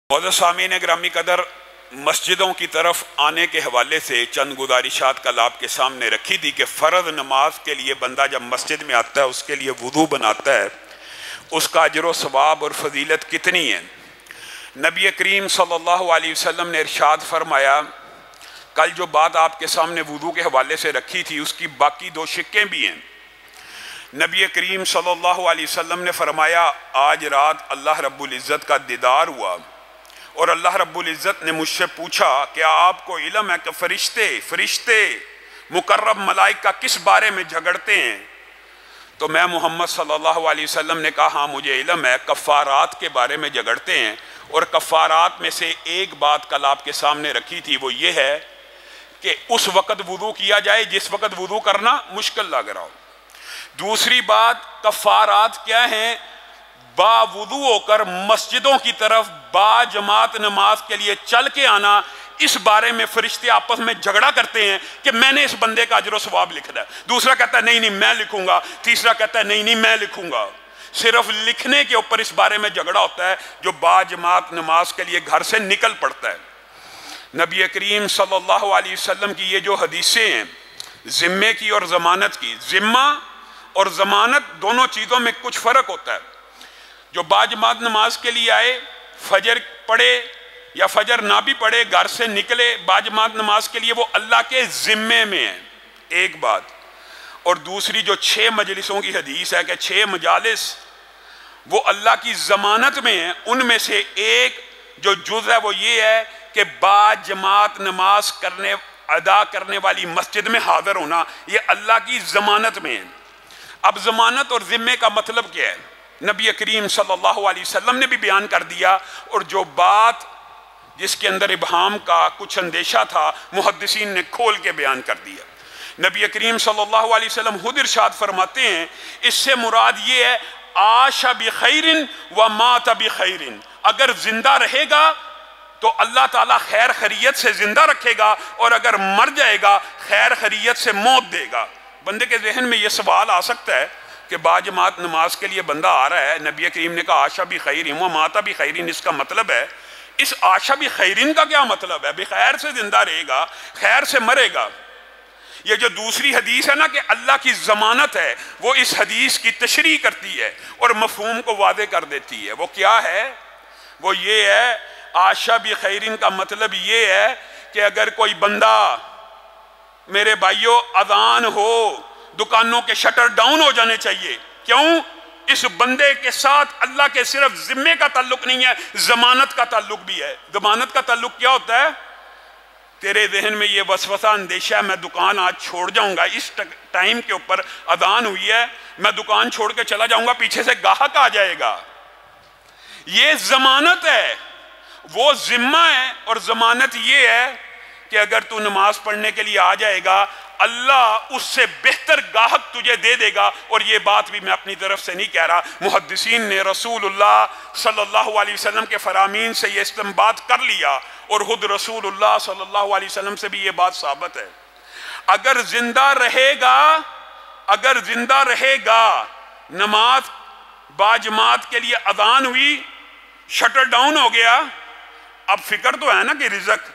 معزز سامعین گرامی قدر، مسجدوں کی طرف آنے کے حوالے سے چند گزارشات کل آپ کے سامنے رکھی تھی کہ فرض نماز کے لیے بندہ جب مسجد میں آتا ہے اس کے لیے وضو بناتا ہے، اس کا اجر و ثواب اور فضیلت کتنی ہے۔ نبی کریم صلی اللہ علیہ وسلم نے ارشاد فرمایا، کل جو بات آپ کے سامنے وضو کے حوالے سے رکھی تھی اس کی باقی دو شقیں بھی ہیں۔ نبی کریم صلی اللہ علیہ وسلم نے فرمایا، آج رات اللہ رب العزت کا دیدار ہوا اور اللہ رب العزت نے مجھ سے پوچھا کیا آپ کو علم ہے کہ فرشتے مقرب ملائکہ کس بارے میں جھگڑتے ہیں؟ تو میں محمد صلی اللہ علیہ وسلم نے کہا ہاں مجھے علم ہے، کفارات کے بارے میں جھگڑتے ہیں، اور کفارات میں سے ایک بات کل آپ کے سامنے رکھی تھی، وہ یہ ہے کہ اس وقت وضو کیا جائے جس وقت وضو کرنا مشکل لگ رہا ہو۔ دوسری بات، کفارات کیا ہیں؟ با وضو ہو کر مسجدوں کی طرف با جماعت نماز کے لیے چل کے آنا، اس بارے میں فرشتے آپس میں جھگڑا کرتے ہیں کہ میں نے اس بندے کا اجر و ثواب لکھنا ہے، دوسرا کہتا ہے نہیں میں لکھوں گا، تیسرا کہتا ہے نہیں میں لکھوں گا۔ صرف لکھنے کے اوپر اس بارے میں جھگڑا ہوتا ہے جو با جماعت نماز کے لیے گھر سے نکل پڑتا ہے۔ نبی کریم صلی اللہ علیہ وسلم کی یہ جو حدیثیں ہیں ذمے کی اور ضمانت کی، ذمہ اور ضمانت دونوں چیزوں میں کچھ فرق ہوتا ہے۔ جو با جماعت نماز کے لیے آئے، فجر پڑھے یا فجر نہ بھی پڑھے، گھر سے نکلے با جماعت نماز کے لیے، وہ اللہ کے ذمے میں ہے، ایک بات۔ اور دوسری جو 6 مجلسوں کی حدیث ہے کہ 6 مجالس وہ اللہ کی ضمانت میں ہیں، ان میں سے ایک جو جز ہے وہ یہ ہے کہ با جماعت نماز ادا کرنے والی مسجد میں حاضر ہونا، یہ اللہ کی ضمانت میں ہے۔ اب ضمانت اور ذمے کا مطلب کیا ہے؟ نبی کریم صلی اللہ علیہ وسلم نے بھی بیان کر دیا، اور جو بات جس کے اندر ابہام کا کچھ اندیشہ تھا محدثین نے کھول کے بیان کر دیا۔ نبی کریم صلی اللہ علیہ وسلم خود ارشاد فرماتے ہیں، اس سے مراد یہ ہے عاش بخیر و مات بخیر، اگر زندہ رہے گا تو اللہ تعالیٰ خیر خیریت سے زندہ رکھے گا، اور اگر مر جائے گا خیر خیریت سے موت دے گا۔ بندے کے ذہن میں یہ سوال آ سکتا ہے کہ با جماعت نماز کے لیے بندہ آ رہا ہے، نبی کریم نے کہا عاش بخیر و مات بخیر، اس کا مطلب ہے، اس عاش بخیر کا کیا مطلب ہے؟ بخیر سے زندہ رہے گا، خیر سے مرے گا۔ یہ جو دوسری حدیث ہے نا کہ اللہ کی ضمانت ہے، وہ اس حدیث کی تشریح کرتی ہے اور مفہوم کو واضح کر دیتی ہے۔ وہ کیا ہے؟ وہ یہ ہے، عاش بخیر کا مطلب یہ ہے کہ اگر کوئی بندہ، میرے بھائیوں، اذان ہو، دکانوں کے شٹر ڈاؤن ہو جانے چاہیے، کیوں؟ اس بندے کے ساتھ اللہ کے صرف ذمے کا تعلق نہیں ہے، ضمانت کا تعلق بھی ہے۔ ضمانت کا تعلق کیا ہوتا ہے؟ تیرے ذہن میں یہ وسوسہ اندیشہ ہے میں دکان آج چھوڑ جاؤں گا، اس ٹائم کے اوپر اذان ہوئی ہے، میں دکان چھوڑ کے چلا جاؤں گا، پیچھے سے گاہک آ جائے گا، یہ ضمانت ہے، وہ ذمہ ہے۔ اور ضمانت یہ ہے کہ اگر تو نماز پڑھنے کے لیے آ جائے گا، اللہ اس سے بہتر گاہک تجھے دے دے گا۔ اور یہ بات بھی میں اپنی طرف سے نہیں کہہ رہا، محدثین نے رسول اللہ صلی اللہ علیہ وسلم کے فرامین سے یہ استنباط کر لیا، اور خود رسول اللہ صلی اللہ علیہ وسلم سے بھی یہ بات ثابت ہے۔ اگر زندہ رہے گا، نماز با جماعت کے لیے اذان ہوئی، شٹر ڈاؤن ہو گیا، اب فکر تو ہے نا کہ رزق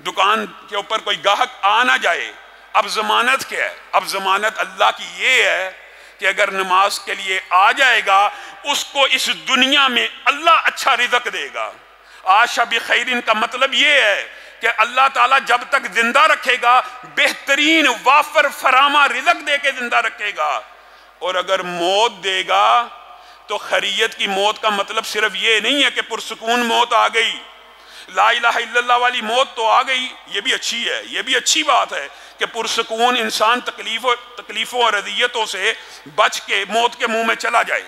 دکان کے اوپر کوئی گاہک آ نہ جائے۔ اب ضمانت کیا ہے؟ اب ضمانت اللہ کی یہ ہے کہ اگر نماز کے لیے آ جائے گا، اس کو اس دنیا میں اللہ اچھا رزق دے گا۔ عاش بخیر کا مطلب یہ ہے کہ اللہ تعالیٰ جب تک زندہ رکھے گا بہترین وافر فراما رزق دے کے زندہ رکھے گا۔ اور اگر موت دے گا تو خیریت کی موت کا مطلب صرف یہ نہیں ہے کہ پرسکون موت آ گئی، لا الہ الا اللہ والی موت تو آ گئی، یہ بھی اچھی ہے، یہ بھی اچھی بات ہے کہ پرسکون انسان تکلیفوں اور اذیتوں سے بچ کے موت کے منہ میں چلا جائے۔